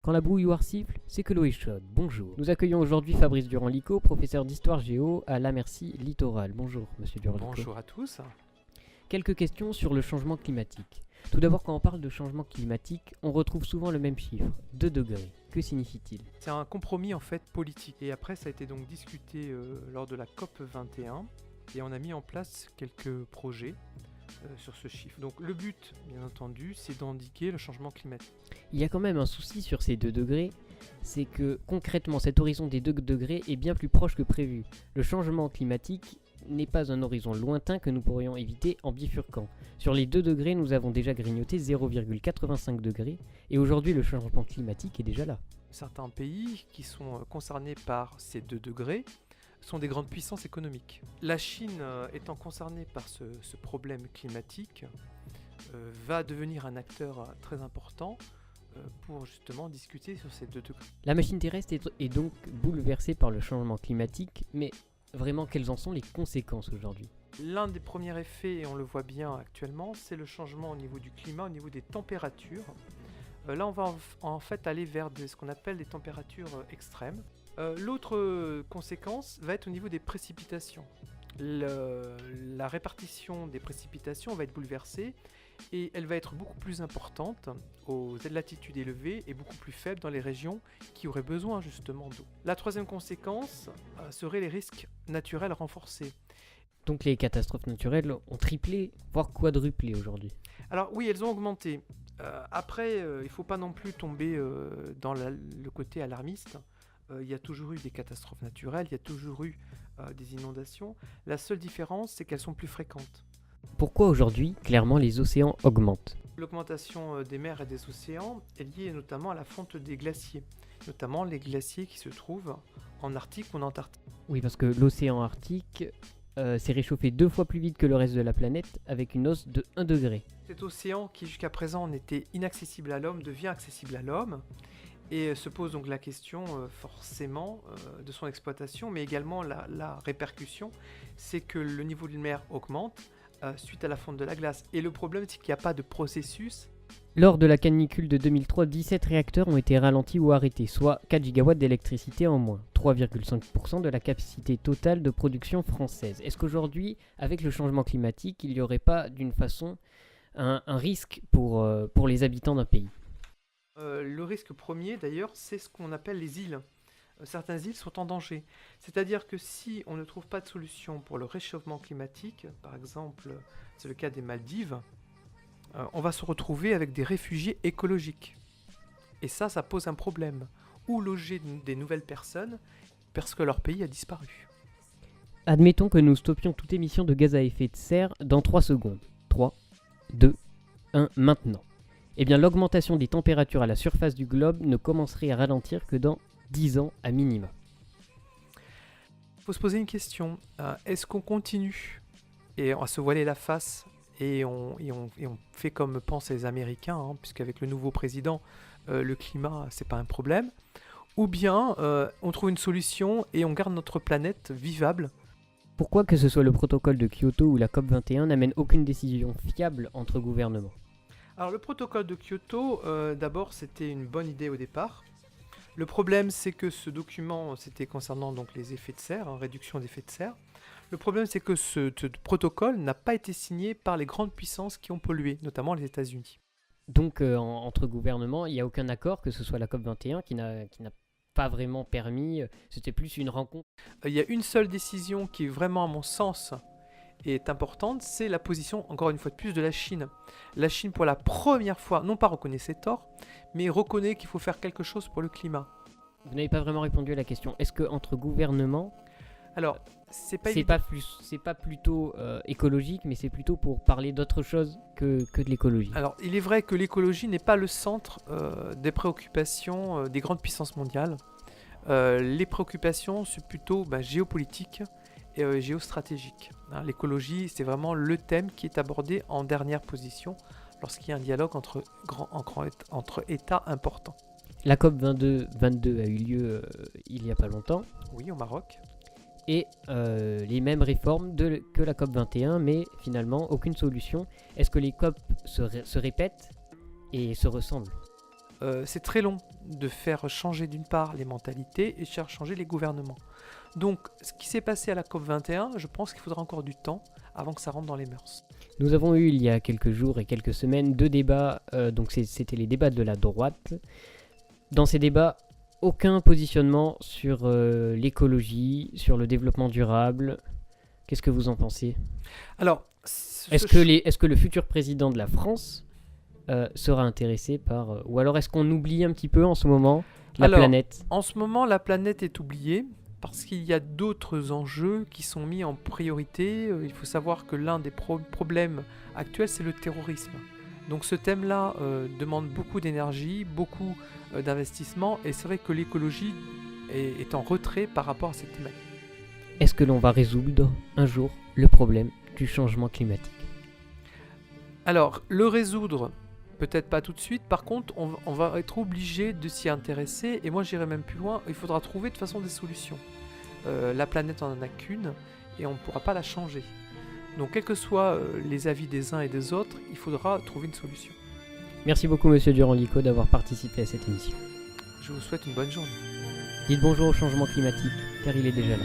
Quand la brouilloire siffle, c'est que l'eau est chaude. Bonjour. Nous accueillons aujourd'hui Fabrice Durand-Licot, professeur d'histoire géo à la Merci Littoral. Bonjour, monsieur Durand-Licot. Bonjour à tous. Quelques questions sur le changement climatique. Tout d'abord, quand on parle de changement climatique, on retrouve souvent le même chiffre, 2 degrés. Que signifie-t-il ? C'est un compromis en fait politique. Et après, ça a été donc discuté lors de la COP 21 et on a mis en place quelques projets sur ce chiffre. Donc le but, bien entendu, c'est d'indiquer le changement climatique. Il y a quand même un souci sur ces 2 degrés, c'est que concrètement cet horizon des 2 degrés est bien plus proche que prévu. Le changement climatique n'est pas un horizon lointain que nous pourrions éviter en bifurquant. Sur les 2 degrés, nous avons déjà grignoté 0,85 degrés et aujourd'hui le changement climatique est déjà là. Certains pays qui sont concernés par ces 2 degrés sont des grandes puissances économiques. La Chine, étant concernée par ce problème climatique, va devenir un acteur très important pour justement discuter sur ces 2 degrés. La machine terrestre est donc bouleversée par le changement climatique, mais vraiment quelles en sont les conséquences aujourd'hui ? L'un des premiers effets, et on le voit bien actuellement, c'est le changement au niveau du climat, au niveau des températures. Là, on va en fait aller vers ce qu'on appelle des températures extrêmes. L'autre conséquence va être au niveau des précipitations. La répartition des précipitations va être bouleversée et elle va être beaucoup plus importante aux latitudes élevées et beaucoup plus faible dans les régions qui auraient besoin justement d'eau. La troisième conséquence serait les risques naturels renforcés. Donc les catastrophes naturelles ont triplé, voire quadruplé aujourd'hui. Alors oui, elles ont augmenté. Après, il ne faut pas non plus tomber dans le côté alarmiste. Il y a toujours eu des catastrophes naturelles, il y a toujours eu des inondations. La seule différence, c'est qu'elles sont plus fréquentes. Pourquoi aujourd'hui, clairement, les océans augmentent ? L'augmentation des mers et des océans est liée notamment à la fonte des glaciers, notamment les glaciers qui se trouvent en Arctique ou en Antarctique. Oui, parce que l'océan Arctique s'est réchauffé 2 fois plus vite que le reste de la planète, avec une hausse de 1 degré. Cet océan qui jusqu'à présent n'était inaccessible à l'homme devient accessible à l'homme. Et se pose donc la question forcément de son exploitation, mais également la répercussion, c'est que le niveau de la mer augmente suite à la fonte de la glace. Et le problème, c'est qu'il n'y a pas de processus. Lors de la canicule de 2003, 17 réacteurs ont été ralentis ou arrêtés, soit 4 gigawatts d'électricité en moins, 3,5% de la capacité totale de production française. Est-ce qu'aujourd'hui, avec le changement climatique, il n'y aurait pas d'une façon un risque pour les habitants d'un pays ? Le risque premier, d'ailleurs, c'est ce qu'on appelle les îles. Certaines îles sont en danger. C'est-à-dire que si on ne trouve pas de solution pour le réchauffement climatique, par exemple, c'est le cas des Maldives, on va se retrouver avec des réfugiés écologiques. Et ça pose un problème. Où loger des nouvelles personnes parce que leur pays a disparu. Admettons que nous stoppions toute émission de gaz à effet de serre dans 3 secondes. 3, 2, 1, maintenant. Eh bien, l'augmentation des températures à la surface du globe ne commencerait à ralentir que dans 10 ans à minima. Il faut se poser une question. Est-ce qu'on continue et on va se voiler la face et on fait comme pensent les Américains, puisqu'avec le nouveau président, le climat, c'est pas un problème. Ou bien on trouve une solution et on garde notre planète vivable. Pourquoi que ce soit le protocole de Kyoto ou la COP 21 n'amène aucune décision fiable entre gouvernements ? Alors le protocole de Kyoto, d'abord c'était une bonne idée au départ. Le problème c'est que ce document, c'était concernant donc les effets de serre, réduction des effets de serre. Le problème c'est que ce protocole n'a pas été signé par les grandes puissances qui ont pollué, notamment les États-Unis. Donc entre gouvernements, il n'y a aucun accord, que ce soit la COP 21 qui n'a pas vraiment permis, c'était plus une rencontre. Il y a une seule décision qui est vraiment à mon sens est importante, c'est la position, encore une fois de plus, de la Chine. La Chine, pour la première fois, non pas reconnaît ses torts, mais reconnaît qu'il faut faire quelque chose pour le climat. Vous n'avez pas vraiment répondu à la question. Est-ce qu'entre gouvernements, alors, c'est pas plutôt écologique, mais c'est plutôt pour parler d'autre chose que de l'écologie ? Alors, il est vrai que l'écologie n'est pas le centre des préoccupations des grandes puissances mondiales. Les préoccupations, c'est plutôt géopolitiques et géostratégique. L'écologie, c'est vraiment le thème qui est abordé en dernière position lorsqu'il y a un dialogue entre États importants. La COP 22 a eu lieu il n'y a pas longtemps. Oui, au Maroc. Et les mêmes réformes que la COP 21, mais finalement aucune solution. Est-ce que les COP se répètent et se ressemblent ? c'est très long de faire changer d'une part les mentalités et faire changer les gouvernements. Donc ce qui s'est passé à la COP21, je pense qu'il faudra encore du temps avant que ça rentre dans les mœurs. Nous avons eu il y a quelques jours et quelques semaines 2 débats, donc c'était les débats de la droite. Dans ces débats, aucun positionnement sur l'écologie, sur le développement durable. Qu'est-ce que vous en pensez? Alors, Est-ce que le futur président de la France sera intéressé par... ou alors est-ce qu'on oublie un petit peu en ce moment la planète? En ce moment, la planète est oubliée parce qu'il y a d'autres enjeux qui sont mis en priorité. Il faut savoir que l'un des problèmes actuels, c'est le terrorisme. Donc ce thème-là demande beaucoup d'énergie, beaucoup d'investissement, et c'est vrai que l'écologie est en retrait par rapport à cette thématique. Est-ce que l'on va résoudre un jour le problème du changement climatique? Alors, le résoudre, peut-être pas tout de suite. Par contre, on va être obligé de s'y intéresser. Et moi, j'irai même plus loin. Il faudra trouver de toute façon des solutions. La planète en a qu'une et on ne pourra pas la changer. Donc, quels que soient les avis des uns et des autres, il faudra trouver une solution. Merci beaucoup, monsieur Durand-Licot, d'avoir participé à cette émission. Je vous souhaite une bonne journée. Dites bonjour au changement climatique, car il est déjà là.